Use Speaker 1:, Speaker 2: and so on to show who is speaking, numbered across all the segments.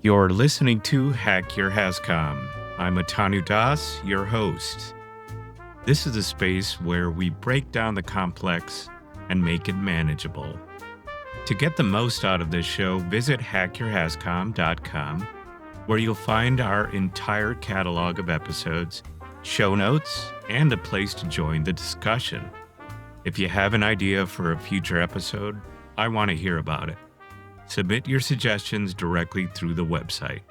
Speaker 1: You're listening to Hack Your Hazcom. I'm Atanu Das, your host. This is a space where we break down the complex and make it manageable. To get the most out of this show, visit hackyourhazcom.com, where you'll find our entire catalog of episodes, show notes, and a place to join the discussion. If you have an idea for a future episode, I want to hear about it. Submit your suggestions directly through the website.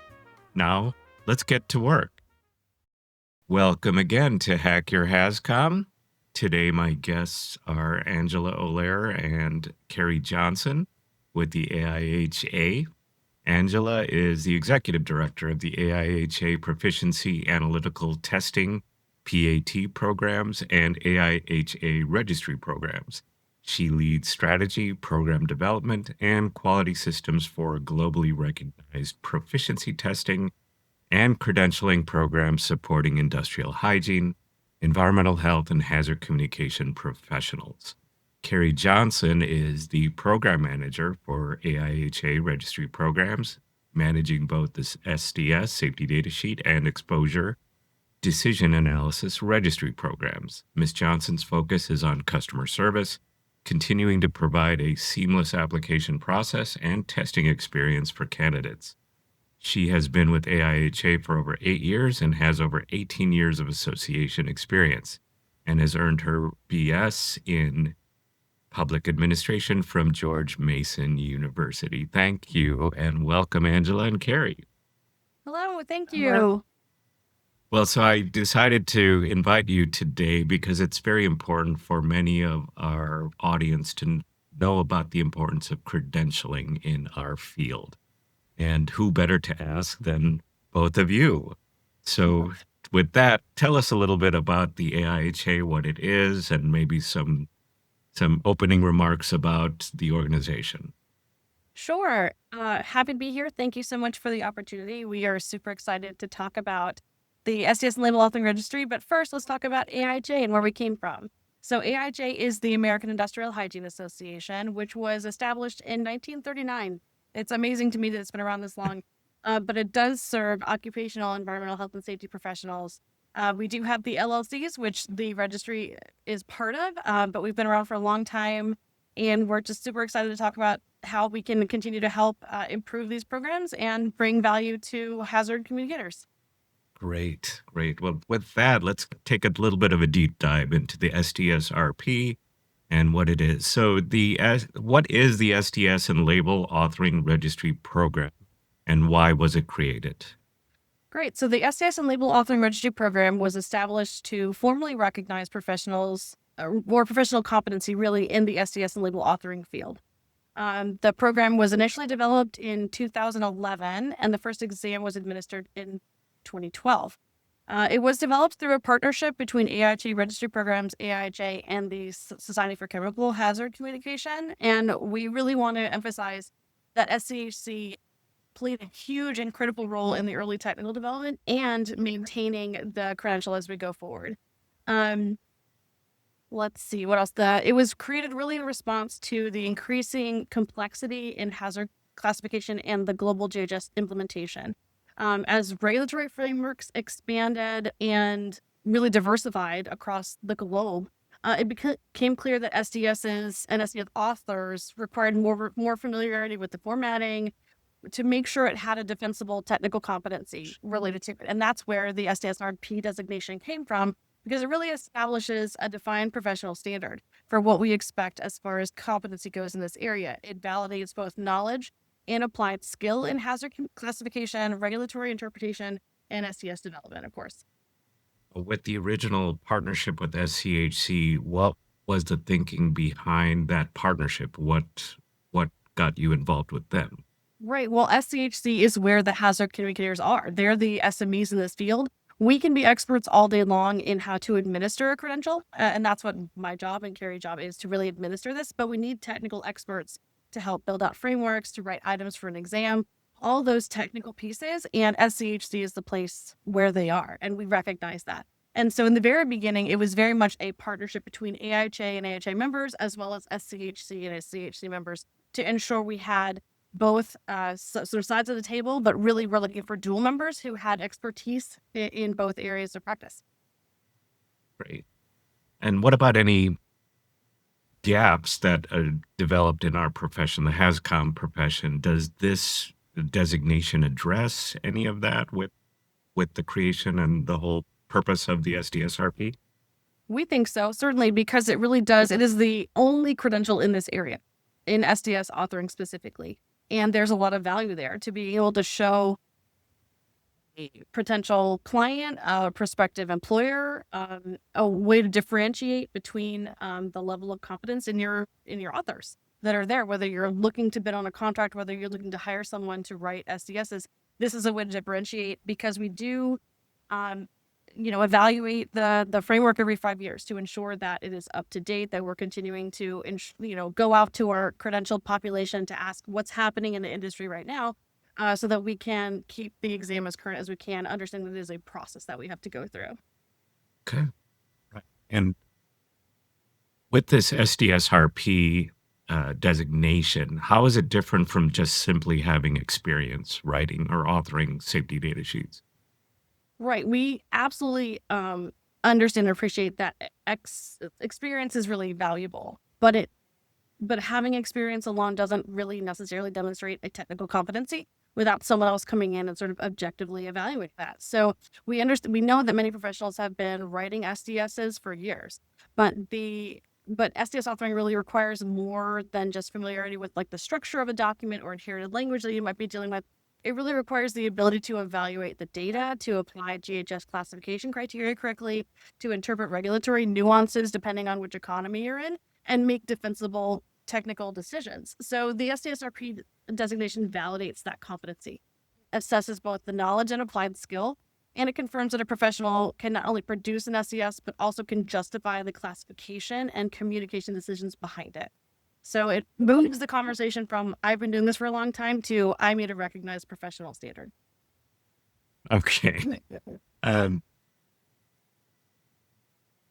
Speaker 1: Now, let's get to work. Welcome again to Hack Your Hazcom. Today, my guests are Angela Oler and Carrie Johnson with the AIHA. Angela is the Executive Director of the AIHA Proficiency Analytical Testing, PAT programs, and AIHA Registry Programs. She leads strategy, program development, and quality systems for globally recognized proficiency testing and credentialing programs supporting industrial hygiene, environmental health, and hazard communication professionals. Carrie Johnson is the program manager for AIHA Registry Programs, managing both the SDS, Safety Data Sheet, and Exposure Decision Analysis Registry Programs. Ms. Johnson's focus is on customer service, continuing to provide a seamless application process and testing experience for candidates. She has been with AIHA for over 8 years and has over 18 years of association experience, and has earned her BS in Public Administration from George Mason University. Thank you, and welcome, Angela and Carrie.
Speaker 2: Hello, thank you.
Speaker 1: Well, so I decided to invite you today because it's very important for many of our audience to know about the importance of credentialing in our field. And who better to ask than both of you? So with that, tell us a little bit about the AIHA, what it is, and maybe some opening remarks about the organization.
Speaker 2: Sure. Happy to be here. Thank you so much for the opportunity. We are super excited to talk about the SDS and Label Authoring Registry, but first let's talk about AIHA and where we came from. So AIHA is the American Industrial Hygiene Association, which was established in 1939. It's amazing to me that it's been around this long, but it does serve occupational, environmental health, and safety professionals. We do have the LLCs, which the registry is part of, but we've been around for a long time, and we're just super excited to talk about how we can continue to help improve these programs and bring value to hazard communicators.
Speaker 1: Great. Well, with that, let's take a little bit of a deep dive into the SDSRP and what it is. So what is the SDS and Label Authoring Registry Program, and why was it created?
Speaker 2: Great. So the SDS and Label Authoring Registry Program was established to formally recognize professionals or professional competency really in the SDS and Label Authoring field. The program was initially developed in 2011, and the first exam was administered in 2012. It was developed through a partnership between AIHA Registry Programs, AIHA, and the Society for Chemical Hazard Communication. And we really want to emphasize that SCHC played a huge and critical role in the early technical development and maintaining the credential as we go forward. Let's see, what else? It was created really in response to the increasing complexity in hazard classification and the global GHS implementation. As regulatory frameworks expanded and really diversified across the globe, it became clear that SDSs and SDS authors required more familiarity with the formatting to make sure it had a defensible technical competency related to it. And that's where the SDSRP designation came from, because it really establishes a defined professional standard for what we expect as far as competency goes in this area. It validates both knowledge and applied skill in hazard classification, regulatory interpretation, and SDS development, of course.
Speaker 1: With the original partnership with SCHC, what was the thinking behind that partnership? What got you involved with them?
Speaker 2: Right. Well, SCHC is where the hazard communicators are. They're the SMEs in this field. We can be experts all day long in how to administer a credential, and that's what my job and Carrie's job is, to really administer this, but we need technical experts to help build out frameworks, to write items for an exam, all those technical pieces, and SCHC is the place where they are, and we recognize that. And so in the very beginning, it was very much a partnership between AIHA and AIHA members, as well as SCHC and SCHC members, to ensure we had both sort of sides of the table, but really we're looking for dual members who had expertise in both areas of practice.
Speaker 1: Great. And what about any gaps that are developed in our profession, the Hazcom profession? Does this designation address any of that with the creation and the whole purpose of the SDSRP?
Speaker 2: We think so, certainly, because it really does. It is the only credential in this area, in SDS authoring specifically. And there's a lot of value there to be able to show a potential client, a prospective employer, a way to differentiate between the level of competence in your authors that are there, whether you're looking to bid on a contract, whether you're looking to hire someone to write SDSs. This is a way to differentiate because we do evaluate the framework every 5 years to ensure that it is up to date, that we're continuing to go out to our credentialed population to ask what's happening in the industry right now, so that we can keep the exam as current as we can, understand that it is a process that we have to go through.
Speaker 1: Okay. Right. And with this SDSRP designation, how is it different from just simply having experience writing or authoring safety data sheets?
Speaker 2: Right. We absolutely understand and appreciate that experience is really valuable, but having experience alone doesn't really necessarily demonstrate a technical competency without someone else coming in and sort of objectively evaluating that. So we know that many professionals have been writing SDSs for years, but SDS authoring really requires more than just familiarity with like the structure of a document or inherited language that you might be dealing with. It really requires the ability to evaluate the data, to apply GHS classification criteria correctly, to interpret regulatory nuances depending on which economy you're in, and make defensible technical decisions. So the SDSRP designation validates that competency, assesses both the knowledge and applied skill, and it confirms that a professional can not only produce an SDS, but also can justify the classification and communication decisions behind it. So it moves the conversation from I've been doing this for a long time to I meet a recognized professional standard.
Speaker 1: Okay.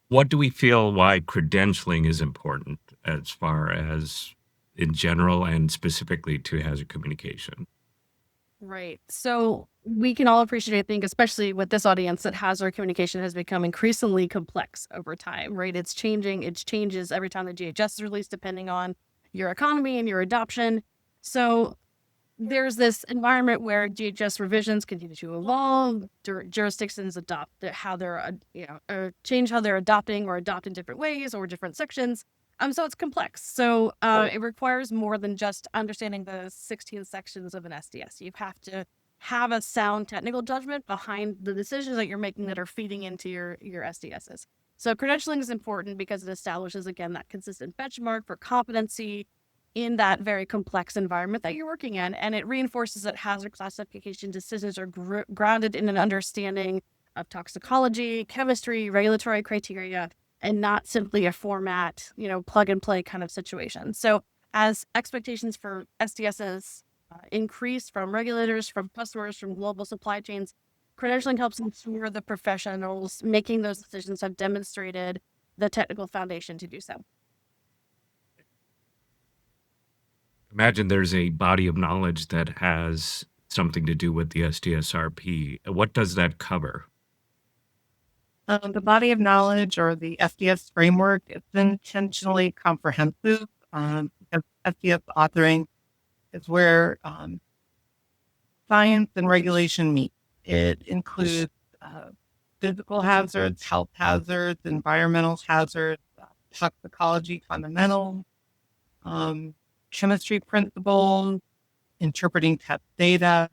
Speaker 1: What do we feel why credentialing is important as far as in general and specifically to hazard communication?
Speaker 2: Right. So we can all appreciate, I think, especially with this audience, that hazard communication has become increasingly complex over time, right? It's changing. It changes every time the GHS is released, depending on your economy and your adoption. So there's this environment where GHS revisions continue to evolve. Jurisdictions adopt how they're, change how they're adopting or adopt in different ways or different sections. So it's complex. So it requires more than just understanding the 16 sections of an SDS. You have to have a sound technical judgment behind the decisions that you're making that are feeding into your SDSs. So credentialing is important because it establishes, again, that consistent benchmark for competency in that very complex environment that you're working in. And it reinforces that hazard classification decisions are grounded in an understanding of toxicology, chemistry, regulatory criteria, and not simply a format, plug and play kind of situation. So as expectations for SDSs increase from regulators, from customers, from global supply chains, credentialing helps ensure the professionals making those decisions have demonstrated the technical foundation to do so.
Speaker 1: Imagine there's a body of knowledge that has something to do with the SDSRP. What does that cover?
Speaker 3: The body of knowledge or the SDS framework is intentionally comprehensive. SDS authoring is where science and regulation meet. It includes physical hazards, health hazards, environmental hazards, toxicology fundamentals, chemistry principles, interpreting test data,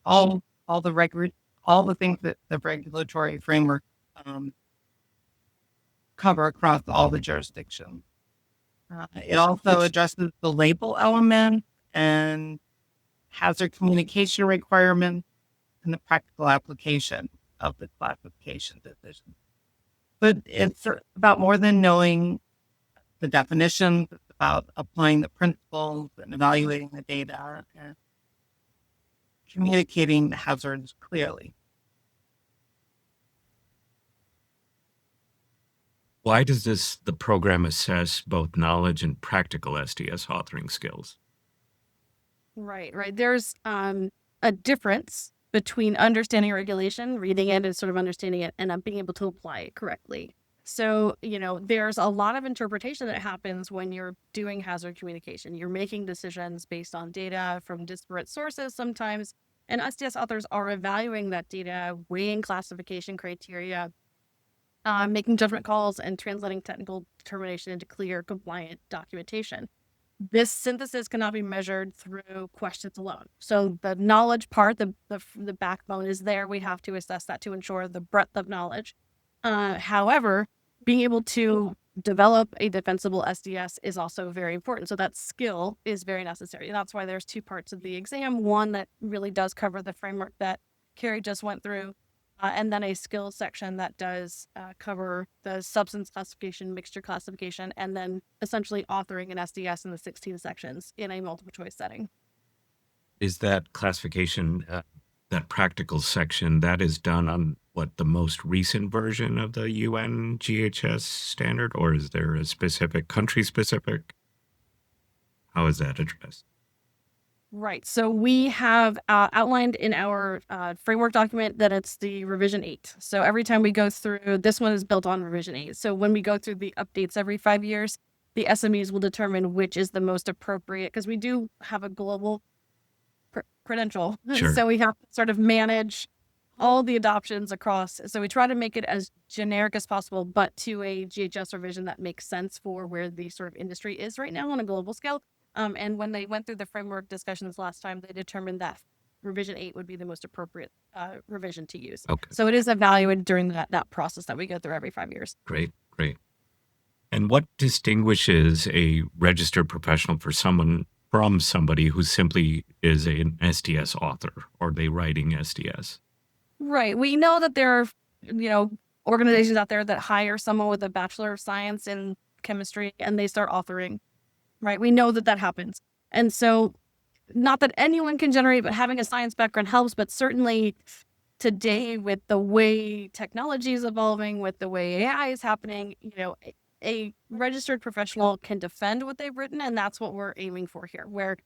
Speaker 3: all the things that the regulatory framework cover across all the jurisdictions. It also addresses the label element and hazard communication requirements and the practical application of the classification decision. But it's about more than knowing the definitions. It's about applying the principles and evaluating the data and communicating the hazards clearly.
Speaker 1: Why does the program assess both knowledge and practical SDS authoring skills?
Speaker 2: Right. There's a difference between understanding regulation, reading it and sort of understanding it, and being able to apply it correctly. So, there's a lot of interpretation that happens when you're doing hazard communication. You're making decisions based on data from disparate sources sometimes, and SDS authors are evaluating that data, weighing classification criteria, making judgment calls, and translating technical determination into clear, compliant documentation. This synthesis cannot be measured through questions alone. So the knowledge part, the backbone is there. We have to assess that to ensure the breadth of knowledge. However, being able to develop a defensible SDS is also very important. So that skill is very necessary. That's why there's two parts of the exam. One that really does cover the framework that Carrie just went through, and then a skills section that does cover the substance classification, mixture classification, and then essentially authoring an SDS in the 16 sections in a multiple choice setting.
Speaker 1: Is that classification, that practical section, that is done on the most recent version of the UN GHS standard, or is there a specific country specific? How is that addressed?
Speaker 2: Right. So we have outlined in our framework document that it's the revision 8. So every time we go through, this one is built on revision 8. So when we go through the updates every 5 years, the SMEs will determine which is the most appropriate, because we do have a global credential.
Speaker 1: Sure.
Speaker 2: So we have to sort of manage all the adoptions across. So we try to make it as generic as possible, but to a GHS revision that makes sense for where the sort of industry is right now on a global scale. And when they went through the framework discussions last time, they determined that revision 8 would be the most appropriate revision to use.
Speaker 1: Okay.
Speaker 2: So it is evaluated during that process that we go through every 5 years.
Speaker 1: Great. And what distinguishes a registered professional from somebody who simply is an SDS author, or they writing SDS?
Speaker 2: Right. We know that there are, organizations out there that hire someone with a Bachelor of Science in chemistry and they start authoring. Right. We know that happens. And so not that anyone can generate, but having a science background helps. But certainly today, with the way technology is evolving, with the way AI is happening, a registered professional can defend what they've written. And that's what we're aiming for here, where,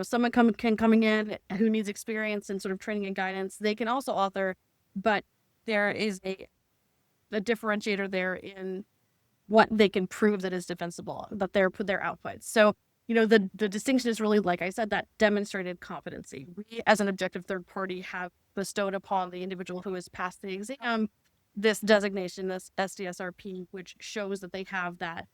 Speaker 2: someone coming in who needs experience and sort of training and guidance, they can also author, but there is a differentiator there in what they can prove that is defensible, that their outputs. So, the distinction is really, like I said, that demonstrated competency. We, as an objective third party, have bestowed upon the individual who has passed the exam this designation, this SDSRP, which shows that they have that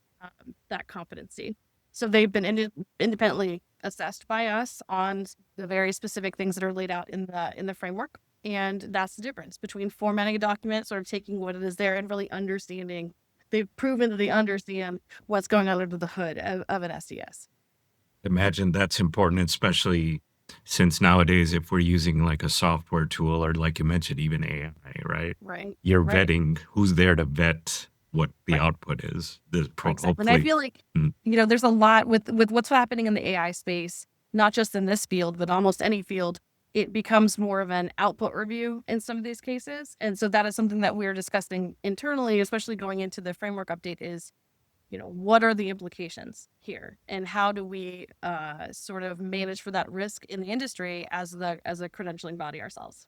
Speaker 2: competency. So they've been independently assessed by us on the very specific things that are laid out in the framework. And that's the difference between formatting a document, sort of taking what it is there and really understanding. They've proven that they understand what's going on under the hood of an SDS.
Speaker 1: Imagine that's important, especially since nowadays, if we're using like a software tool or, like you mentioned, even AI, right?
Speaker 2: Right.
Speaker 1: You're
Speaker 2: Right.
Speaker 1: vetting who's there to vet what the
Speaker 2: Right.
Speaker 1: output is.
Speaker 2: Exactly. And I feel like, there's a lot with what's happening in the AI space, not just in this field, but almost any field. It becomes more of an output review in some of these cases. And so that is something that we're discussing internally, especially going into the framework update, is, what are the implications here? And how do we sort of manage for that risk in the industry as a credentialing body ourselves?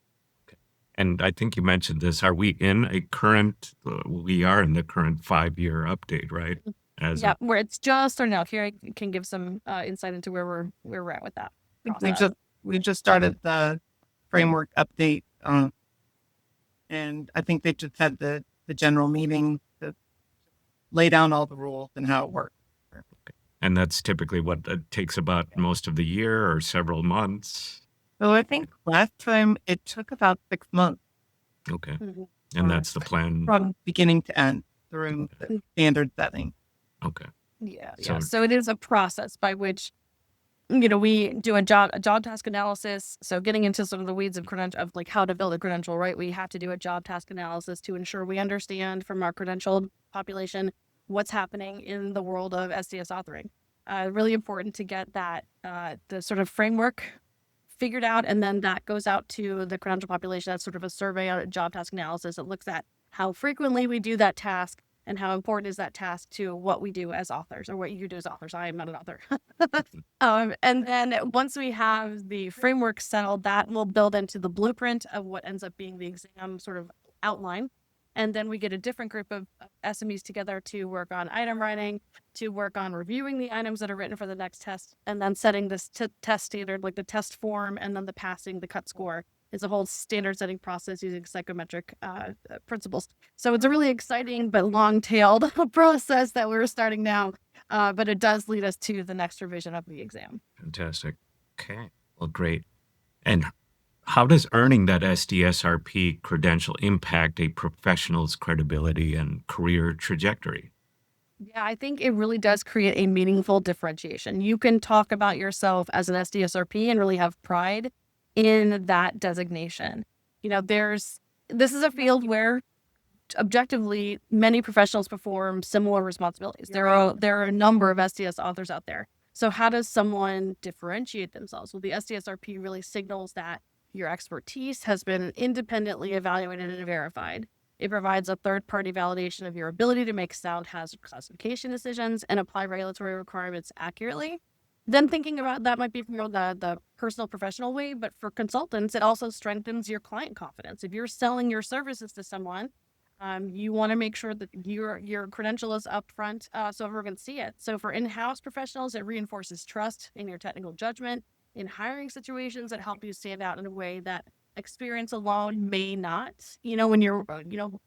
Speaker 1: And I think you mentioned this. Are we in a current? We are in the current 5-year update, right?
Speaker 2: Where it's just starting out. Here, I can give some insight into where we're at with that.
Speaker 3: We just started the framework update, and I think they just had the general meeting to lay down all the rules and how it works.
Speaker 1: And that's typically what it takes about most of the year or several months.
Speaker 3: So I think last time it took about 6 months.
Speaker 1: Okay.
Speaker 2: Mm-hmm.
Speaker 1: And that's the plan.
Speaker 3: From beginning to end through the standard setting.
Speaker 1: Okay.
Speaker 2: Yeah.
Speaker 1: So-
Speaker 2: So it is a process by which, we do a job task analysis. So getting into sort of the weeds of like how to build a credential, right? We have to do a job task analysis to ensure we understand from our credentialed population what's happening in the world of SDS authoring. Really important to get that the sort of framework figured out, and then that goes out to the credential population. That's sort of a survey, a job task analysis. It looks at how frequently we do that task, and how important is that task to what we do as authors, or what you do as authors. I am not an author. And then once we have the framework settled, that will build into the blueprint of what ends up being the exam sort of outline. And then we get a different group of SMEs together to work on item writing, to work on reviewing the items that are written for the next test, and then setting this test standard, like the test form, and then the passing, the cut score. It's a whole standard setting process using psychometric principles. So it's a really exciting but long-tailed process that we're starting now, but it does lead us to the next revision of the exam.
Speaker 1: Fantastic. Okay. Well, great. And how does earning that SDSRP credential impact a professional's credibility and career trajectory?
Speaker 2: Yeah, I think it really does create a meaningful differentiation. You can talk about yourself as an SDSRP and really have pride in that designation. This is a field where objectively many professionals perform similar responsibilities. There are a number of SDS authors out there. So how does someone differentiate themselves? Well, the SDSRP really signals that your expertise has been independently evaluated and verified. It provides a third-party validation of your ability to make sound hazard classification decisions and apply regulatory requirements accurately. Then thinking about that might be more the personal professional way, but for consultants, it also strengthens your client confidence. If you're selling your services to someone, you want to make sure that your credential is up front so everyone can see it. So for in-house professionals, it reinforces trust in your technical judgment. In hiring situations, that help you stand out in a way that experience alone may not, when you're,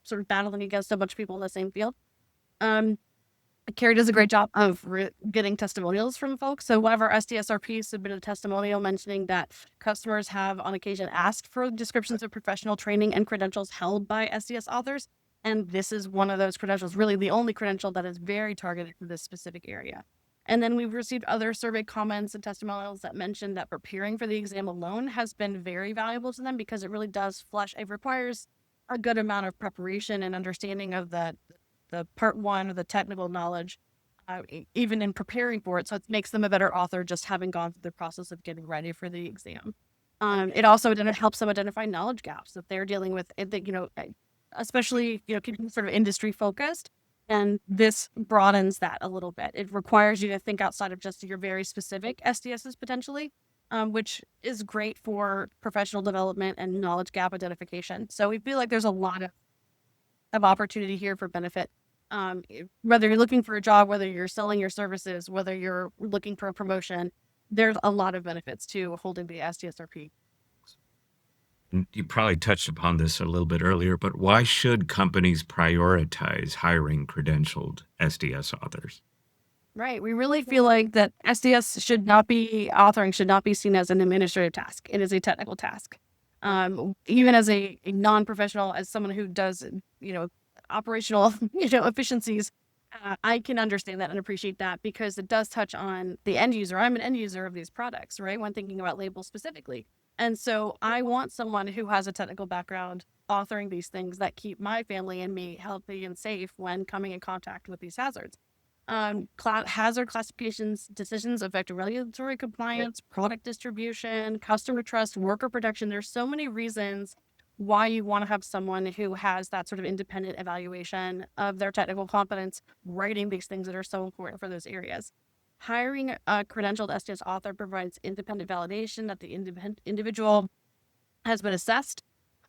Speaker 2: sort of battling against a bunch of people in the same field. Carrie does a great job of getting testimonials from folks. So one of our SDSRPs submitted a testimonial mentioning that customers have on occasion asked for descriptions of professional training and credentials held by SDS authors. And this is one of those credentials, really the only credential that is very targeted to this specific area. And then we've received other survey comments and testimonials that mention that preparing for the exam alone has been very valuable to them because it really does it requires a good amount of preparation and understanding of the part one of the technical knowledge, even in preparing for it. So it makes them a better author just having gone through the process of getting ready for the exam. It also helps them identify knowledge gaps that they're dealing with, especially, keeping sort of industry focused. And this broadens that a little bit. It requires you to think outside of just your very specific SDSs potentially, which is great for professional development and knowledge gap identification. So we feel like there's a lot of opportunity here for benefit. Whether you're looking for a job, whether you're selling your services, whether you're looking for a promotion, there's a lot of benefits to holding the SDSRP.
Speaker 1: You probably touched upon this a little bit earlier, but why should companies prioritize hiring credentialed SDS authors?
Speaker 2: Right. We really feel like that authoring should not be seen as an administrative task. It is a technical task. Even as a non-professional, as someone who does, operational, efficiencies, I can understand that and appreciate that because it does touch on the end user. I'm an end user of these products, right? When thinking about labels specifically. And so I want someone who has a technical background authoring these things that keep my family and me healthy and safe when coming in contact with these hazards. Hazard classifications decisions affect regulatory compliance, product distribution, customer trust, worker protection. There's so many reasons why you want to have someone who has that sort of independent evaluation of their technical competence, writing these things that are so important for those areas. Hiring a credentialed SDS author provides independent validation that the individual has been assessed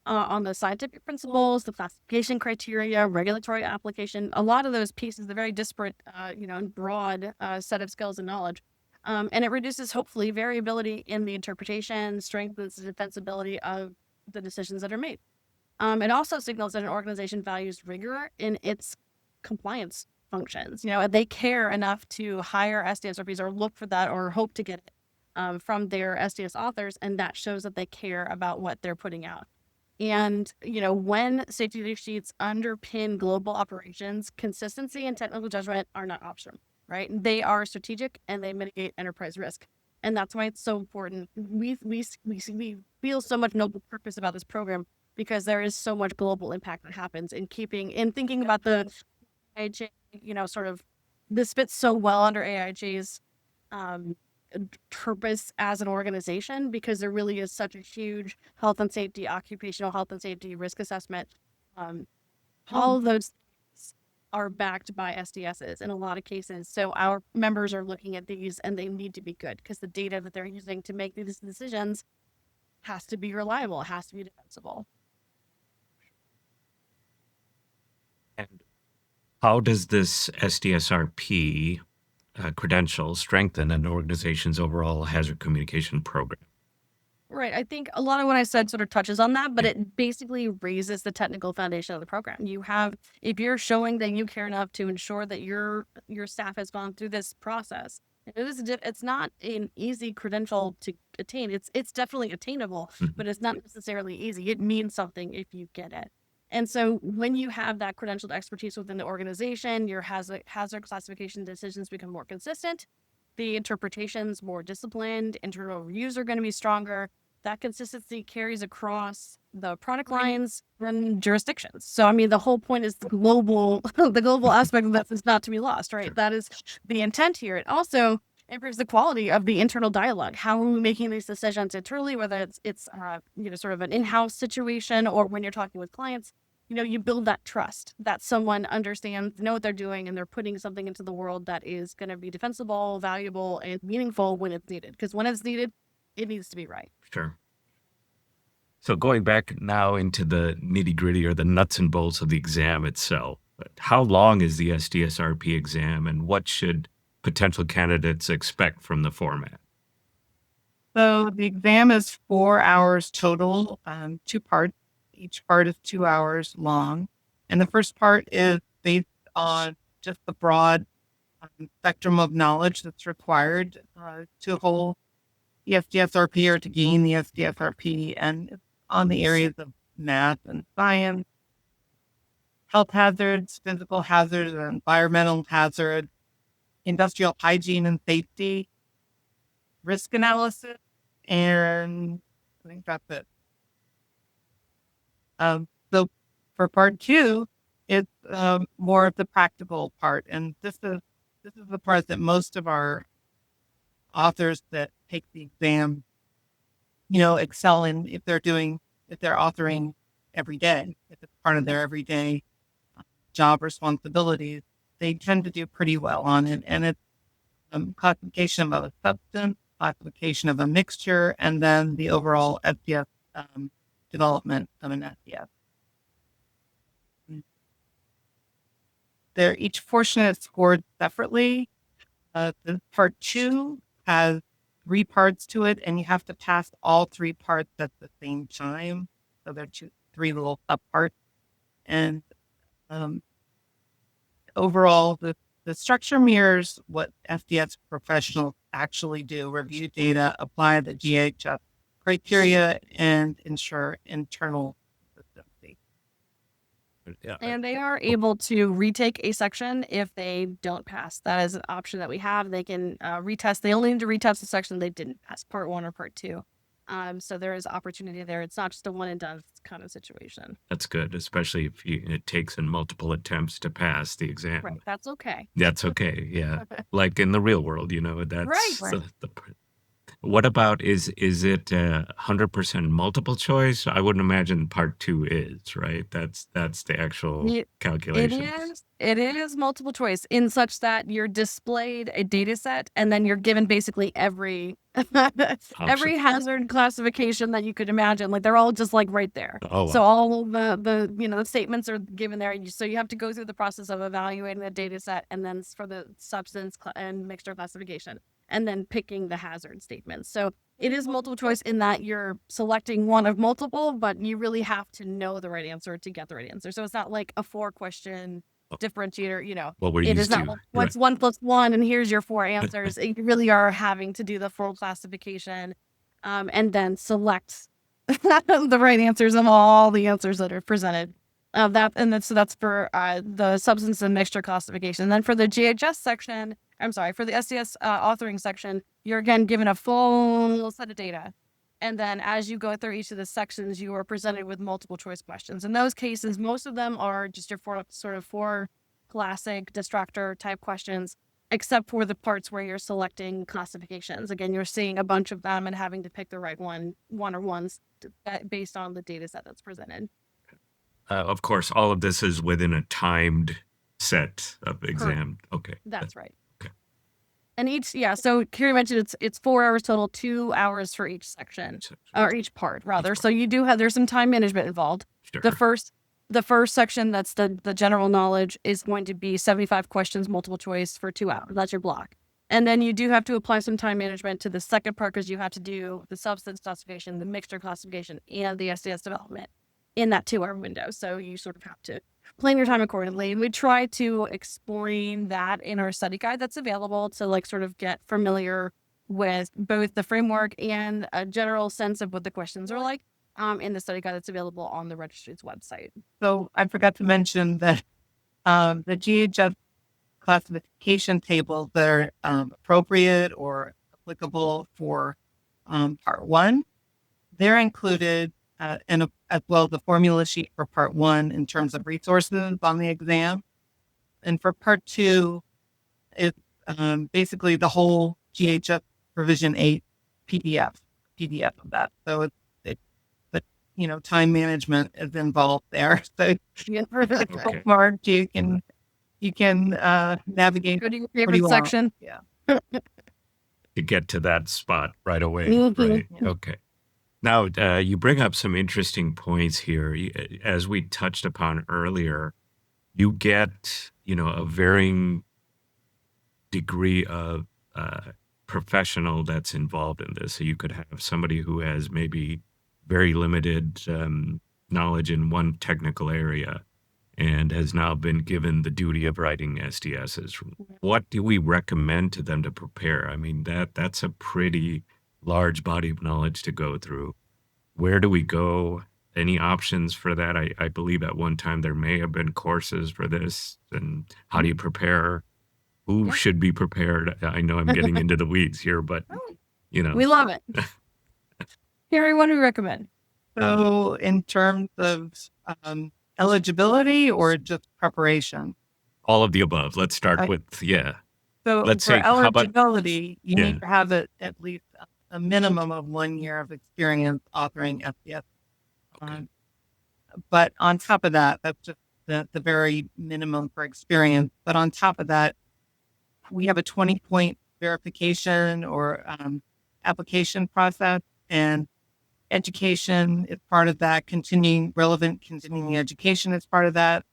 Speaker 2: on the scientific principles, the classification criteria, regulatory application, a lot of those pieces, the very disparate, and broad set of skills and knowledge. And it reduces, hopefully, variability in the interpretation, strengthens the defensibility of the decisions that are made. It also signals that an organization values rigor in its compliance functions. They care enough to hire SDSRPs or look for that or hope to get it from their SDS authors, and that shows that they care about what they're putting out. And, when safety data sheets underpin global operations, consistency and technical judgment are not optional, right? They are strategic and they mitigate enterprise risk. And that's why it's so important. We feel so much noble purpose about this program because there is so much global impact that happens in thinking about the AIHA, sort of, this fits so well under AIHA's purpose as an organization because there really is such a huge health and safety, occupational health and safety risk assessment. All of those things are backed by SDSs in a lot of cases. So our members are looking at these and they need to be good because the data that they're using to make these decisions has to be reliable, has to be defensible.
Speaker 1: And how does this SDSRP credential strengthen an organization's overall hazard communication program?
Speaker 2: Right. I think a lot of what I said sort of touches on that, but it basically raises the technical foundation of the program. If you're showing that you care enough to ensure that your staff has gone through this process, it's not an easy credential to attain. It's definitely attainable, but it's not necessarily easy. It means something if you get it. And so when you have that credentialed expertise within the organization, your hazard classification decisions become more consistent. The interpretations more disciplined, internal reviews are going to be stronger. That consistency carries across the product lines and jurisdictions. So, I mean, the whole point is the global aspect of this is not to be lost, right?
Speaker 1: Sure.
Speaker 2: That is the intent here. It also improves the quality of the internal dialogue. How are we making these decisions internally, whether it's sort of an in-house situation or when you're talking with clients, you build that trust that someone understands, know what they're doing, and they're putting something into the world that is going to be defensible, valuable, and meaningful when it's needed. Because when it's needed, it needs to be right.
Speaker 1: Sure. So going back now into the nitty-gritty or the nuts and bolts of the exam itself, how long is the SDSRP exam and what should potential candidates expect from the format?
Speaker 3: So the exam is 4 hours total, 2 parts. Each part is 2 hours long. And the first part is based on just the broad spectrum of knowledge that's required to hold the SDSRP or to gain the SDSRP, and it's on the areas of math and science, health hazards, physical hazards, and environmental hazards, industrial hygiene and safety, risk analysis, and I think that's it. So for part 2, it's more of the practical part, and this is the part that most of our authors that take the exam, excel in if they're authoring every day, if it's part of their everyday job responsibilities, they tend to do pretty well on it. And it's classification of a substance, classification of a mixture, and then the overall SDS development of an SDS. Each portion is scored separately. The part 2 has 3 parts to it, and you have to pass all 3 parts at the same time. So there are 3 little subparts. And overall, the structure mirrors what SDS professionals actually do: review data, apply the GHS criteria, and ensure internal consistency.
Speaker 1: Yeah.
Speaker 2: And they are able to retake a section if they don't pass. That is an option that we have. They can retest. They only need to retest the section they didn't pass, part 1 or part 2. So there is opportunity there. It's not just a one and done kind of situation.
Speaker 1: That's good, especially if it takes in multiple attempts to pass the exam.
Speaker 2: Right. That's okay.
Speaker 1: That's okay. Yeah. Like in the real world, that's
Speaker 2: Right.
Speaker 1: What about, is it 100% multiple choice? I wouldn't imagine part 2 is, right? That's the actual calculation.
Speaker 2: It is multiple choice in such that you're displayed a data set and then you're given basically every hazard classification that you could imagine. Like they're all just like right there.
Speaker 1: Oh, wow.
Speaker 2: So all of the statements are given there. So you have to go through the process of evaluating the data set and then for the substance and mixture classification, and then picking the hazard statements. So it is multiple choice in that you're selecting one of multiple, but you really have to know the right answer to get the right answer. So it's not like a 4-question differentiator,
Speaker 1: What we're
Speaker 2: it is
Speaker 1: used
Speaker 2: not
Speaker 1: to.
Speaker 2: like, what's 1 + 1 and here's your 4 answers. You really are having to do the full classification and then select the right answers of all the answers that are presented. So that's for the substance and mixture classification. And then for the GHS section, for the SDS authoring section, you're again given a full set of data. And then as you go through each of the sections, you are presented with multiple choice questions. In those cases, most of them are just your 4 classic distractor type questions, except for the parts where you're selecting classifications. Again, you're seeing a bunch of them and having to pick the right one or ones based on the data set that's presented.
Speaker 1: Of course, all of this is within a timed set of exam. Okay.
Speaker 2: That's right.
Speaker 1: Okay.
Speaker 2: And so Carrie mentioned it's 4 hours total, 2 hours for each section, or each part rather. So there's some time management involved.
Speaker 1: Sure.
Speaker 2: The first section, that's the general knowledge, is going to be 75 questions, multiple choice for 2 hours. That's your block. And then you do have to apply some time management to the second part, because you have to do the substance classification, the mixture classification, and the SDS development in that 2-hour window. So you sort of have to plan your time accordingly. And we try to explain that in our study guide that's available to sort of get familiar with both the framework and a general sense of what the questions are like in the study guide that's available on the registry's website.
Speaker 3: So I forgot to mention that the GHS classification tables that are appropriate or applicable for Part 1, they're included as well as the formula sheet for Part 1 in terms of resources on the exam. And for Part 2, it's basically the whole GHS Revision 8 PDF of that. So time management is involved there. So
Speaker 2: Perfect.
Speaker 3: bookmark, you can navigate.
Speaker 2: Go to your favorite section.
Speaker 3: Yeah.
Speaker 1: To get to that spot right away.
Speaker 2: Mhm.
Speaker 1: Right.
Speaker 3: Yeah.
Speaker 1: Okay. Now, you bring up some interesting points here. As we touched upon earlier, you get, a varying degree of professional that's involved in this. So you could have somebody who has maybe very limited knowledge in one technical area and has now been given the duty of writing SDSs. What do we recommend to them to prepare? I mean, that's a pretty large body of knowledge to go through. Where do we go? Any options for that? I believe at one time there may have been courses for this. And how do you prepare? Who should be prepared? I know I'm getting into the weeds here, but
Speaker 2: We love it. Carrie, what do we recommend?
Speaker 3: So in terms of eligibility or just preparation?
Speaker 1: All of the above. Let's start with,
Speaker 3: So
Speaker 1: Let's
Speaker 3: for
Speaker 1: say, how about-
Speaker 3: eligibility, you need to have at least a minimum of 1 year of experience authoring SDS. But on top of that, that's just the very minimum for experience. But on top of that, we have a 20-point verification or application process, and education is part of that. Relevant continuing education is part of that.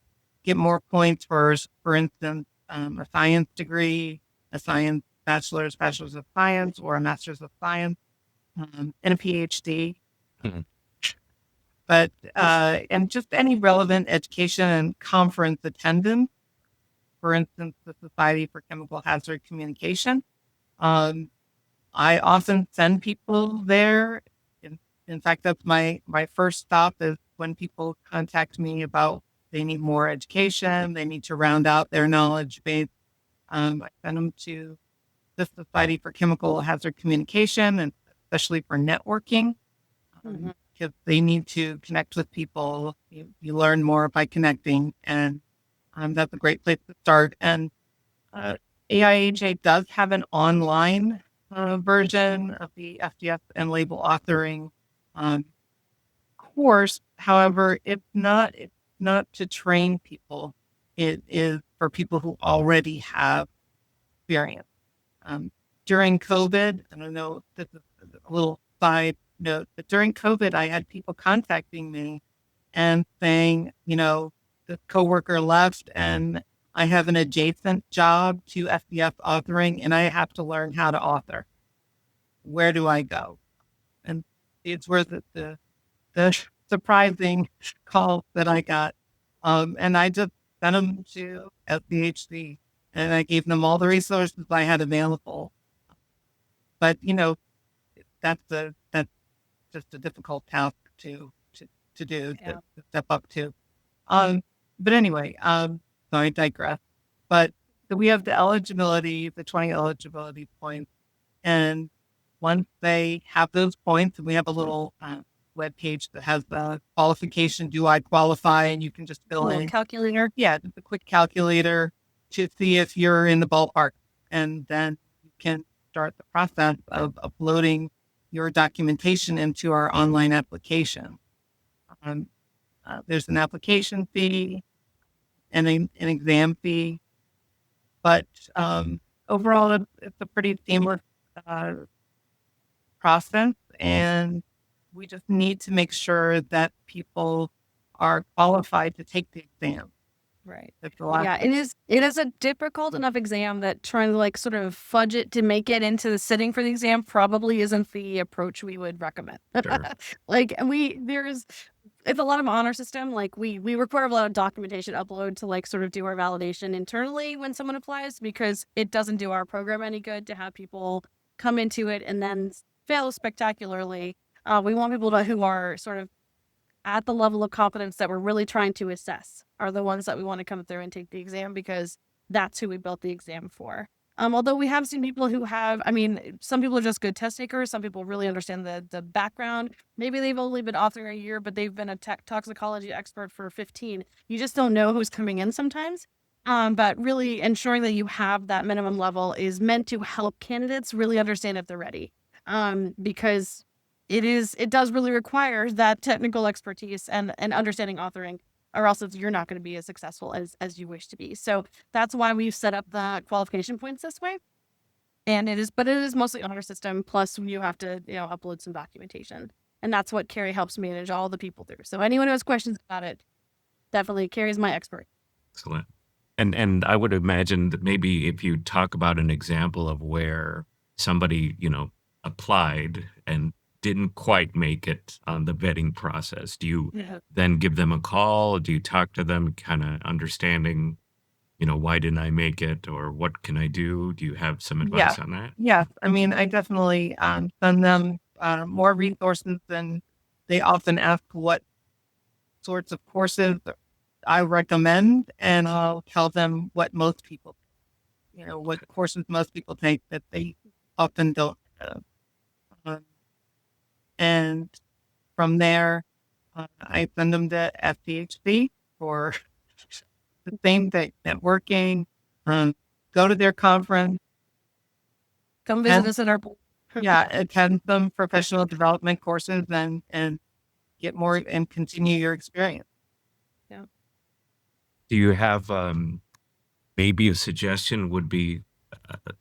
Speaker 3: Get more points for instance, a science degree, a science bachelor's of science, or a master's of science, and a PhD.
Speaker 1: Mhm.
Speaker 3: But and just any relevant education and conference attendance. For instance, the Society for Chemical Hazard Communication. I often send people there. In fact, that's my first stop is when people contact me about they need more education, they need to round out their knowledge base. I send them to the Society for Chemical Hazard Communication, and especially for networking, because they need to connect with people. You learn more by connecting, and that's a great place to start. And AIHA does have an online version of the SDS and label authoring course. However, it's not to train people. It is for people who already have experience. During COVID, and I know this is a little side note, but during COVID, I had people contacting me and saying, the coworker left and I have an adjacent job to SDS authoring and I have to learn how to author. Where do I go? And it's where the surprising call that I got. And I just sent them to SCHC and I gave them all the resources I had available. But, that's just a difficult task to do, to step up to. But anyway, so I digress. But so we have the 20 eligibility points. And once they have those points, and we have a little web page that has the qualification, do I qualify? And you can just fill in.
Speaker 2: Calculator.
Speaker 3: Yeah, just a quick calculator to see if you're in the ballpark. And then you can start the process of uploading your documentation into our online application. There's an application fee. an exam fee. But overall, it's a pretty seamless process, and we just need to make sure that people are qualified to take the exam.
Speaker 2: Right.
Speaker 3: That's the last
Speaker 2: Yeah, it is a difficult enough exam that trying to like sort of fudge it to make it into the sitting for the exam probably isn't the approach we would recommend.
Speaker 1: Sure.
Speaker 2: Like it's a lot of honor system. Like we require a lot of documentation upload to like sort of do our validation internally when someone applies, because it doesn't do our program any good to have people come into it and then fail spectacularly. We want people who are sort of at the level of competence that we're really trying to assess are the ones that we want to come through and take the exam, because that's who we built the exam for. Although we have seen people who have, I mean, some people are just good test takers. Some people really understand the background. Maybe they've only been authoring a year, but they've been a toxicology expert for 15. You just don't know who's coming in sometimes. But really ensuring that you have that minimum level is meant to help candidates really understand if they're ready. Because it does really require that technical expertise and understanding authoring, or else you're not going to be as successful as you wish to be. So that's why we've set up the qualification points this way. And it is mostly honor system. Plus you have to, upload some documentation, and that's what Carrie helps manage all the people through. So anyone who has questions about it, definitely Carrie's my expert.
Speaker 1: Excellent. And I would imagine that maybe if you talk about an example of where somebody, applied and didn't quite make it on the vetting process, do you then give them a call? Do you talk to them, kind of understanding, why didn't I make it, or what can I do? Do you have some advice on that?
Speaker 3: Yes. I mean, I definitely send them more resources than they often ask what sorts of courses I recommend, and I'll tell them what most people, what courses most people take that they often don't have. And from there, I send them to SCHC for the same thing, networking, go to their conference.
Speaker 2: Come visit us at our
Speaker 3: attend some professional development courses and get more and continue your experience.
Speaker 2: Yeah.
Speaker 1: Do you have maybe a suggestion would be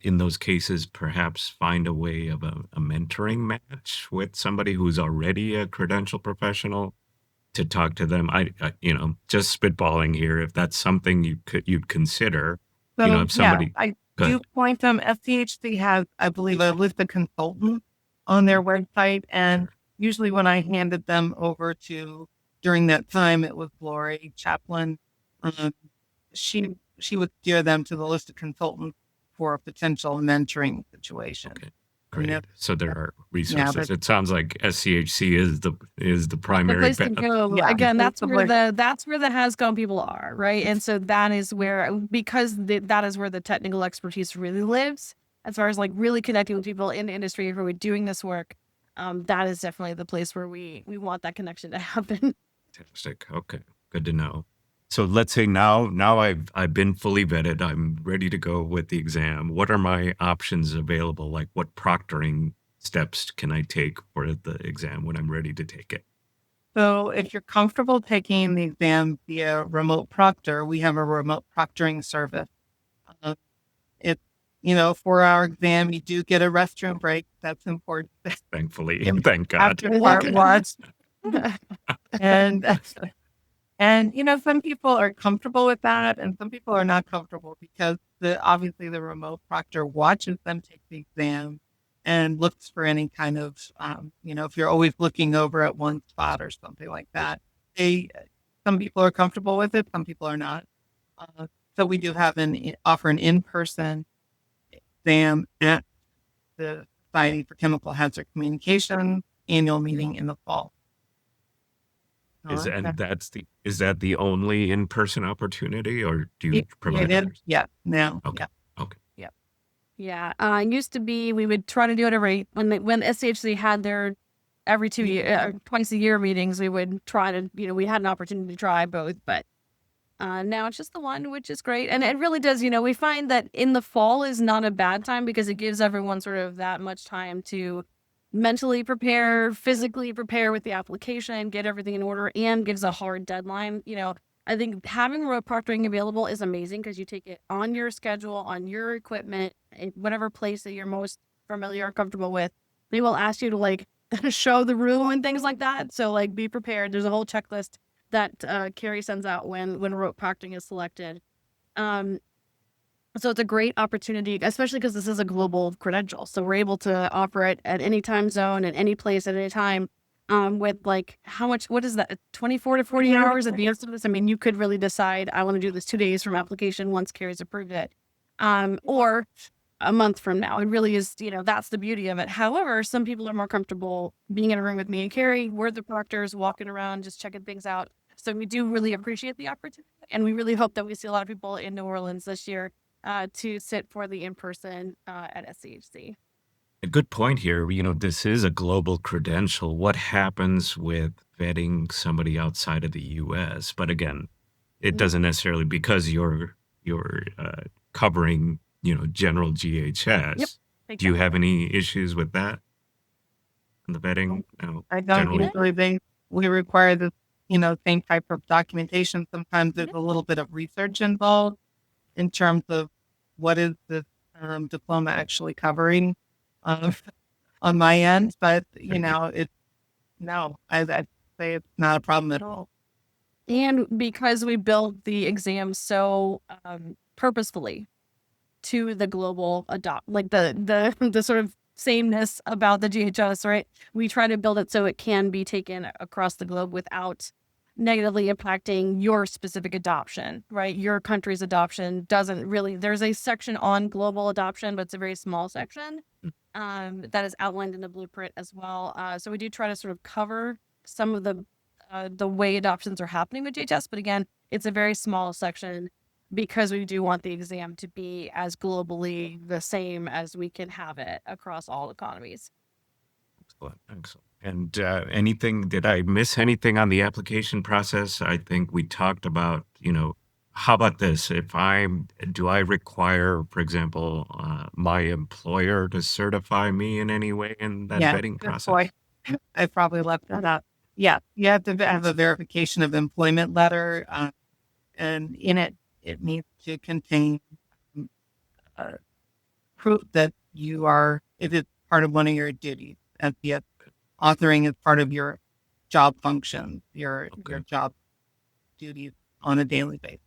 Speaker 1: in those cases, perhaps find a way of a mentoring match with somebody who's already a credential professional to talk to them? I just spitballing here, if that's something you'd consider.
Speaker 3: So,
Speaker 1: if somebody,
Speaker 3: I do point them. SCHC has, I believe, a list of consultants on their website, and usually when I handed them over during that time, it was Lori Chaplin. She would steer them to the list of consultants for a potential mentoring situation.
Speaker 1: Okay, great. So there are resources. It sounds like SCHC is the primary
Speaker 2: place to go.
Speaker 3: Yeah,
Speaker 2: again, that's where the Hazcom people are, right? And so that is where, because that is where the technical expertise really lives, as far as like really connecting with people in the industry who are doing this work. That is definitely the place where we want that connection to happen.
Speaker 1: Fantastic. Okay, good to know. So let's say now I've been fully vetted. I'm ready to go with the exam. What are my options available? Like, what proctoring steps can I take for the exam when I'm ready to take it?
Speaker 3: So if you're comfortable taking the exam via remote proctor, we have a remote proctoring service. It's, for our exam, you do get a restroom break. That's important.
Speaker 1: Thankfully, thank God.
Speaker 3: After part one. And some people are comfortable with that, and some people are not comfortable because obviously the remote proctor watches them take the exam and looks for any kind of, if you're always looking over at one spot or something like that. Some people are comfortable with it, some people are not. So we do offer an in-person exam at the Society for Chemical Hazard Communication annual meeting in the fall.
Speaker 1: Is that the only in-person opportunity, or do you provide others?
Speaker 3: Yeah. Now.
Speaker 1: Okay.
Speaker 3: Yeah.
Speaker 1: Okay.
Speaker 3: Yeah.
Speaker 2: Yeah. It used to be we would try to do it when SCHC had their every 2 year, twice a year meetings. We would try to, we had an opportunity to try both, but now it's just the one, which is great. And it really does, we find that in the fall is not a bad time because it gives everyone sort of that much time to mentally prepare, physically prepare with the application, get everything in order, and gives a hard deadline. I think having remote proctoring available is amazing because you take it on your schedule, on your equipment, in whatever place that you're most familiar or comfortable with. They will ask you to like show the room and things like that. So like be prepared. There's a whole checklist that Carrie sends out when remote proctoring is selected. So it's a great opportunity, especially because this is a global credential. So we're able to offer it at any time zone, at any place, at any time. With like what is that, 24 to 40 hours advance of this? I mean, you could really decide, I want to do this 2 days from application once Carrie's approved it, or a month from now. It really is, that's the beauty of it. However, some people are more comfortable being in a room with me and Carrie. We're the proctors walking around, just checking things out. So we do really appreciate the opportunity. And we really hope that we see a lot of people in New Orleans this year to sit for the in-person at SCHC.
Speaker 1: A good point here. This is a global credential. What happens with vetting somebody outside of the U.S.? But again, it doesn't necessarily, because you're covering, general GHS.
Speaker 2: Yep.
Speaker 1: Do you have any issues with that? And the vetting? No,
Speaker 3: I don't
Speaker 1: generally.
Speaker 3: usually think we require the same type of documentation. Sometimes there's a little bit of research involved in terms of what is this diploma actually covering on my end. But I'd say it's not a problem at all.
Speaker 2: And because we build the exam so purposefully to the global like the sort of sameness about the GHS, right? We try to build it so it can be taken across the globe without negatively impacting your specific adoption, right? Your country's adoption doesn't really, there's a section on global adoption, but it's a very small section that is outlined in the blueprint as well. So we do try to sort of cover some of the way adoptions are happening with GHS, but again, it's a very small section because we do want the exam to be as globally the same as we can have it across all economies.
Speaker 1: Excellent. And did I miss anything on the application process? I think we talked about, how about this? Do I require, for example, my employer to certify me in any way in that vetting
Speaker 3: good
Speaker 1: process?
Speaker 3: point. I probably left that out. Yeah, you have to have a verification of employment letter, and in it needs to contain proof that it is part of one of your duties. SDS authoring is part of your job function, your job duties on a daily basis.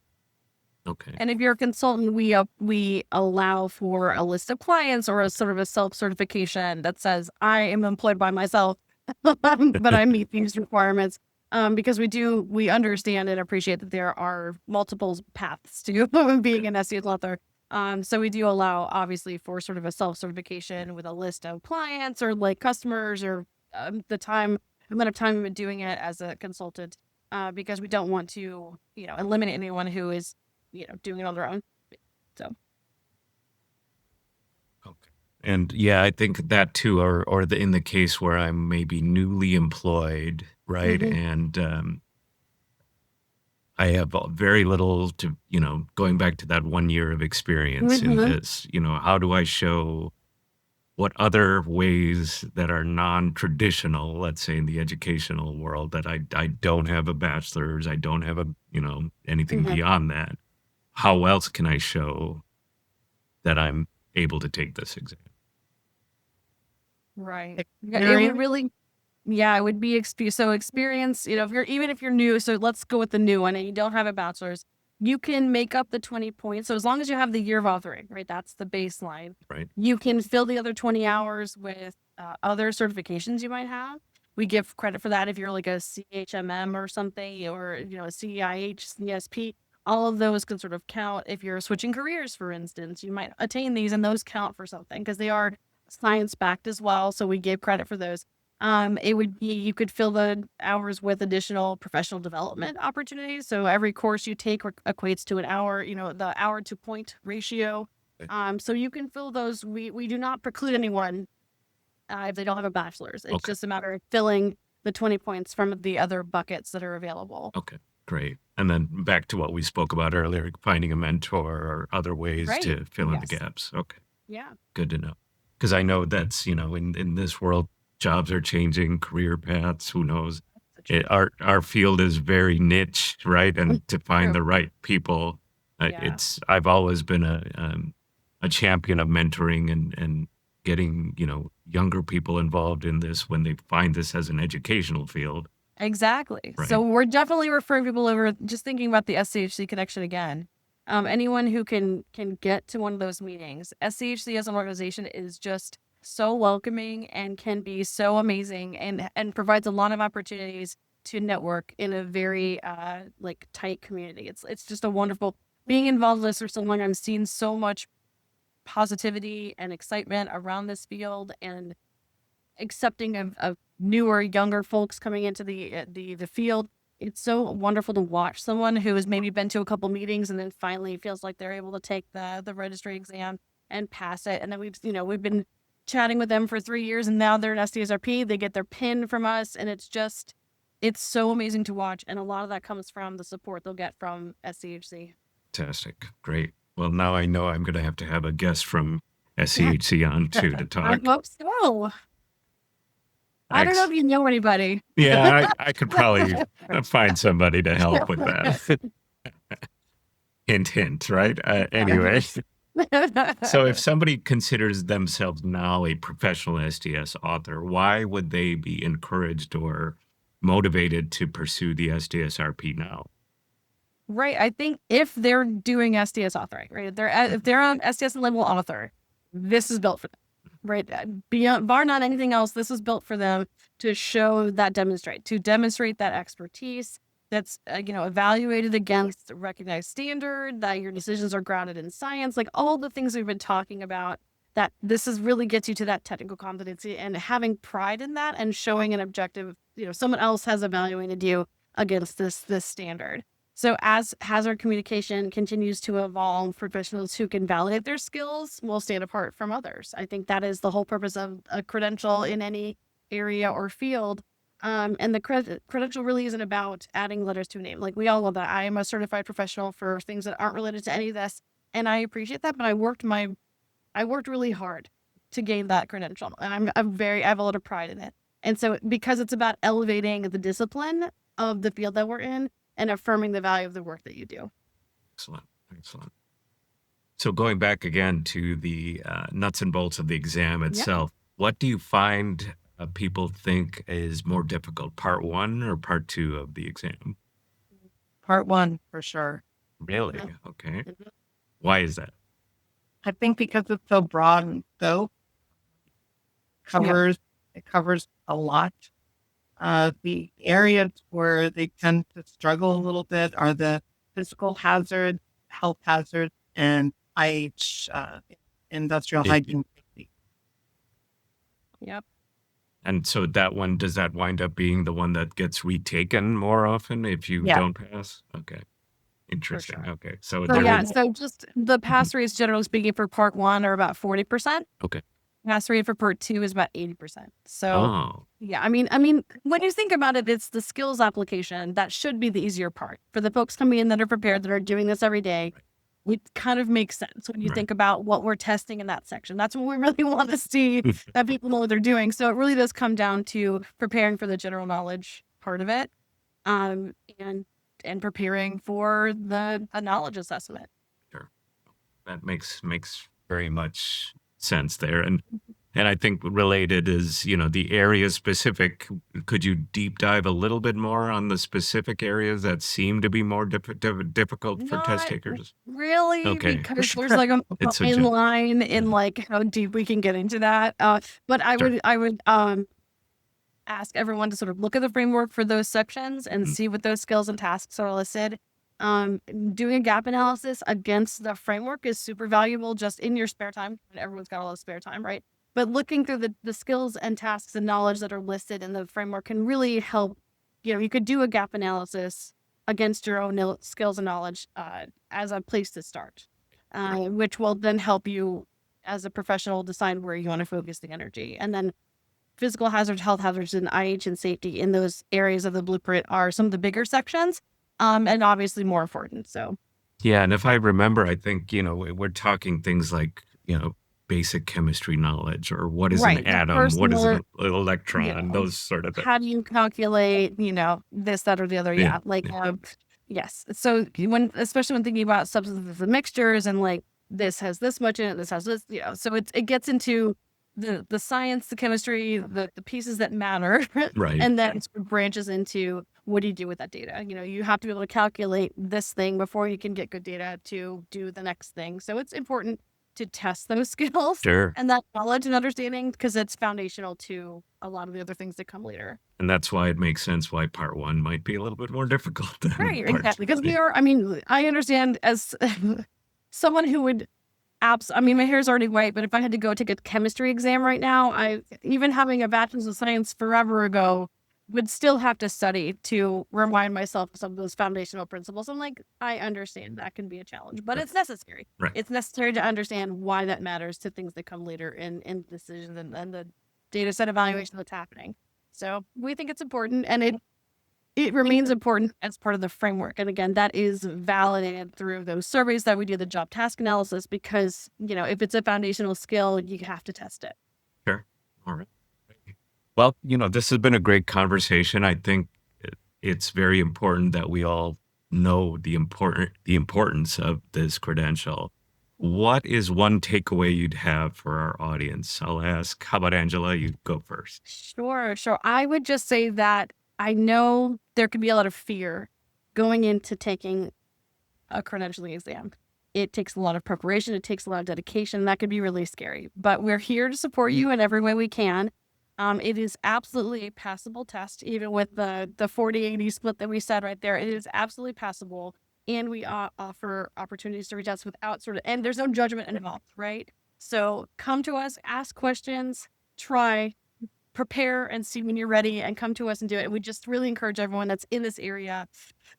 Speaker 1: Okay.
Speaker 2: And if you're a consultant, we allow for a list of clients or a sort of a self-certification that says, I am employed by myself, but I meet these requirements. Because we understand and appreciate that there are multiple paths to being an SDS author. So we do allow, obviously, for sort of a self-certification with a list of clients or like customers or the amount of time we've been doing it as a consultant, because we don't want to, eliminate anyone who is, doing it on their own. So.
Speaker 1: Okay. And yeah, I think that too, or in the case where I'm maybe newly employed, right?
Speaker 2: Mm-hmm.
Speaker 1: And I have very little to, going back to that 1 year of experience in this, how do I show what other ways that are non-traditional, let's say in the educational world, that I don't have a bachelor's, I don't have anything beyond that. How else can I show that I'm able to take this exam?
Speaker 2: Right. It would really, it would be experience, if you're new, so let's go with the new one and you don't have a bachelor's, you can make up the 20 points. So as long as you have the year of authoring, right, that's the baseline.
Speaker 1: Right.
Speaker 2: You can fill the other 20 hours with other certifications you might have. We give credit for that if you're like a CHMM or something, or, a CIH, CSP. All of those can sort of count. If you're switching careers, for instance, you might attain these and those count for something because they are science-backed as well. So we give credit for those. It would be, you could fill the hours with additional professional development opportunities. So every course you take equates to an hour, the hour to point ratio. So you can fill those. We do not preclude anyone if they don't have a bachelor's. It's just a matter of filling the 20 points from the other buckets that are available.
Speaker 1: Okay, great. And then back to what we spoke about earlier, finding a mentor or other ways to fill in the gaps. Okay.
Speaker 2: Yeah.
Speaker 1: Good to know. Because I know that's, in this world, jobs are changing, career paths, who knows? Our field is very niche, right? And to find
Speaker 2: True.
Speaker 1: the right people,
Speaker 2: Yeah.
Speaker 1: I've always been a champion of mentoring and getting, younger people involved in this when they find this as an educational field.
Speaker 2: Exactly.
Speaker 1: Right.
Speaker 2: So we're definitely referring people over, just thinking about the SCHC connection again. Anyone who can get to one of those meetings. SCHC as an organization is just so welcoming and can be so amazing and provides a lot of opportunities to network in a very tight community. It's just a wonderful being involved in this for so long. I'm seeing so much positivity and excitement around this field and accepting of newer, younger folks coming into the field. It's so wonderful to watch someone who has maybe been to a couple meetings and then finally feels like they're able to take the registry exam and pass it. And then we've been chatting with them for 3 years and now they're an SDSRP. They get their PIN from us, and it's so amazing to watch. And a lot of that comes from the support they'll get from SCHC.
Speaker 1: Fantastic. Great. Well, now I know I'm going to have a guest from SCHC on too to talk.
Speaker 2: I hope so. I don't know if you know anybody.
Speaker 1: Yeah, I could probably find somebody to help with that. Hint, hint, right? Anyway. So if somebody considers themselves now a professional SDS author, why would they be encouraged or motivated to pursue the SDSRP now?
Speaker 2: Right. I think if they're doing SDS authoring, right? If they're on SDS and label author, this is built for them. Right. Bar none anything else, this is built for them to demonstrate that expertise that's, evaluated against a recognized standard, that your decisions are grounded in science, like all the things we've been talking about, that this really gets you to that technical competency and having pride in that and showing an objective, someone else has evaluated you against this standard. So as hazard communication continues to evolve, professionals who can validate their skills will stand apart from others. I think that is the whole purpose of a credential in any area or field. And the credential really isn't about adding letters to a name. Like, we all love that. I am a certified professional for things that aren't related to any of this, and I appreciate that. But I worked really hard to gain that credential, and I have a lot of pride in it. And so, because it's about elevating the discipline of the field that we're in and affirming the value of the work that you do.
Speaker 1: Excellent. So going back again to the nuts and bolts of the exam itself, what do you find people think is more difficult, part 1 or part 2 of the exam?
Speaker 3: Part 1, for sure.
Speaker 1: Really? Okay. Why is that?
Speaker 3: I think because it's so broad and scope, it covers a lot. The areas where they tend to struggle a little bit are the physical hazard, health hazard, and industrial hygiene safety.
Speaker 2: Yep.
Speaker 1: And so does that wind up being the one that gets retaken more often if you don't pass? Okay. Interesting.
Speaker 2: Sure.
Speaker 1: Okay. So
Speaker 2: just the pass rates, generally speaking, for part 1 are about 40%.
Speaker 1: Okay.
Speaker 2: Pass rate for part 2 is about 80%. So yeah, I mean, when you think about it, it's the skills application that should be the easier part for the folks coming in that are prepared, that are doing this every day. It kind of makes sense when you think about what we're testing in that section. That's what we really want to see, that people know what they're doing. So it really does come down to preparing for the general knowledge part of it, and preparing for the knowledge assessment.
Speaker 1: Sure. That makes very much sense there. And I think related is, the area specific. Could you deep dive a little bit more on the specific areas that seem to be more difficult for test takers?
Speaker 2: Really?
Speaker 1: Okay.
Speaker 2: Because there's like a fine line in like how deep we can get into that. But I would ask everyone to sort of look at the framework for those sections and see what those skills and tasks are listed. Doing a gap analysis against the framework is super valuable just in your spare time. And everyone's got a lot of spare time, right? But looking through the skills and tasks and knowledge that are listed in the framework can really help. You could do a gap analysis against your own skills and knowledge as a place to start, which will then help you as a professional decide where you want to focus the energy. And then physical hazards, health hazards, and IH and safety in those areas of the blueprint are some of the bigger sections, and obviously more important. So
Speaker 1: yeah, and if I remember, I think we're talking things like basic chemistry knowledge, or what is
Speaker 2: Right.
Speaker 1: an
Speaker 2: The
Speaker 1: atom, what is
Speaker 2: personal,
Speaker 1: an electron,
Speaker 2: yeah.
Speaker 1: those sort of things.
Speaker 2: How do you calculate, this, that, or the other?
Speaker 1: Yeah,
Speaker 2: Yeah. Like,
Speaker 1: yeah.
Speaker 2: yes. So especially when thinking about substances and mixtures and like this has this much in it, this has this, so it gets into the science, the chemistry, the pieces that matter.
Speaker 1: Right.
Speaker 2: And then it branches into what do you do with that data? You have to be able to calculate this thing before you can get good data to do the next thing. So it's important to test those skills
Speaker 1: Sure.
Speaker 2: and that knowledge and understanding because it's foundational to a lot of the other things that come later.
Speaker 1: And that's why it makes sense why part one might be a little bit more difficult than
Speaker 2: Right,
Speaker 1: part
Speaker 2: exactly.
Speaker 1: two.
Speaker 2: Because I understand as someone who would my hair's already white, but if I had to go take a chemistry exam right now, even having a bachelor's of science forever ago, would still have to study to remind myself of some of those foundational principles. I'm like, I understand that can be a challenge, but it's necessary.
Speaker 1: Right.
Speaker 2: It's necessary to understand why that matters to things that come later in decisions and the data set evaluation that's happening. So we think it's important, and it remains important as part of the framework. And again, that is validated through those surveys that we do, the job task analysis, because, if it's a foundational skill, you have to test it.
Speaker 1: Sure. All right. Well, this has been a great conversation. I think it's very important that we all know the importance of this credential. What is one takeaway you'd have for our audience? I'll ask, how about Angela? You go first.
Speaker 2: Sure. I would just say that I know there can be a lot of fear going into taking a credentialing exam. It takes a lot of preparation. It takes a lot of dedication. That could be really scary, but we're here to support you in every way we can. It is absolutely a passable test, even with the 40-80 split that we said right there. It is absolutely passable, and we offer opportunities to reach out without and there's no judgment involved, right? So come to us, ask questions, try, prepare, and see when you're ready, and come to us and do it. And we just really encourage everyone that's in this area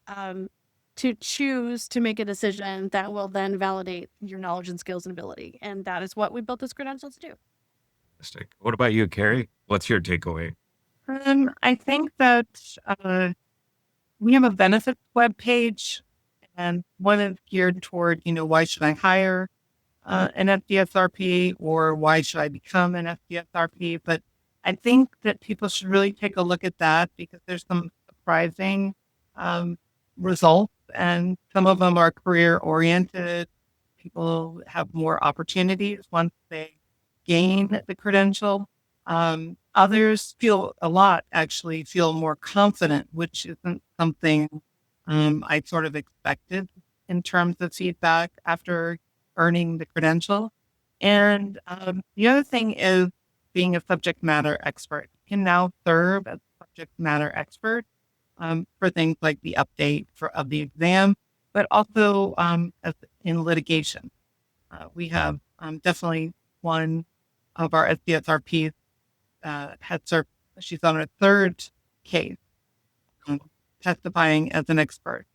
Speaker 2: to choose to make a decision that will then validate your knowledge and skills and ability. And that is what we built this credential to do.
Speaker 1: What about you, Carrie? What's your takeaway?
Speaker 3: I think that we have a benefits webpage, and one is geared toward, why should I hire an SDSRP, or why should I become an SDSRP? But I think that people should really take a look at that because there's some surprising results, and some of them are career oriented. People have more opportunities once they gain the credential. Others feel more confident, which isn't something I sort of expected in terms of feedback after earning the credential. And the other thing is being a subject matter expert. You can now serve as a subject matter expert for things like the update of the exam, but also as in litigation. We have definitely one of our SDSRPs she's on her third case testifying as an expert.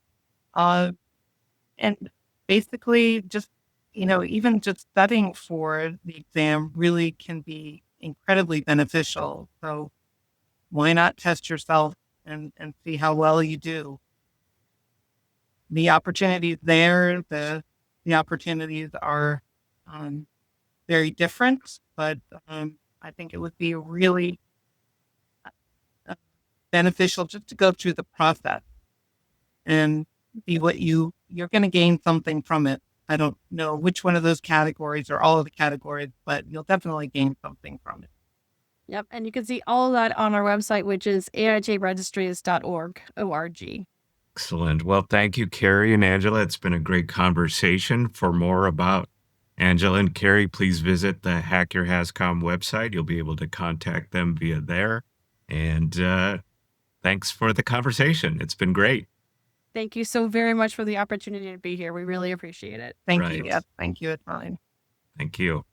Speaker 3: And basically just, even just studying for the exam really can be incredibly beneficial. So why not test yourself and see how well you do? The opportunities there, the opportunities are very different, but I think it would be really beneficial just to go through the process and see what you're going to gain something from it. I don't know which one of those categories or all of the categories, but you'll definitely gain something from it.
Speaker 2: Yep. And you can see all of that on our website, which is AIHAregistries.org.
Speaker 1: Excellent. Well, thank you, Carrie and Angela. It's been a great conversation. For more about Angela and Carrie, please visit the Hack Your Hazcom website. You'll be able to contact them via there. And thanks for the conversation. It's been great.
Speaker 2: Thank you so very much for the opportunity to be here. We really appreciate it.
Speaker 3: Thank you. Yes, thank you. It's fine.
Speaker 1: Thank you.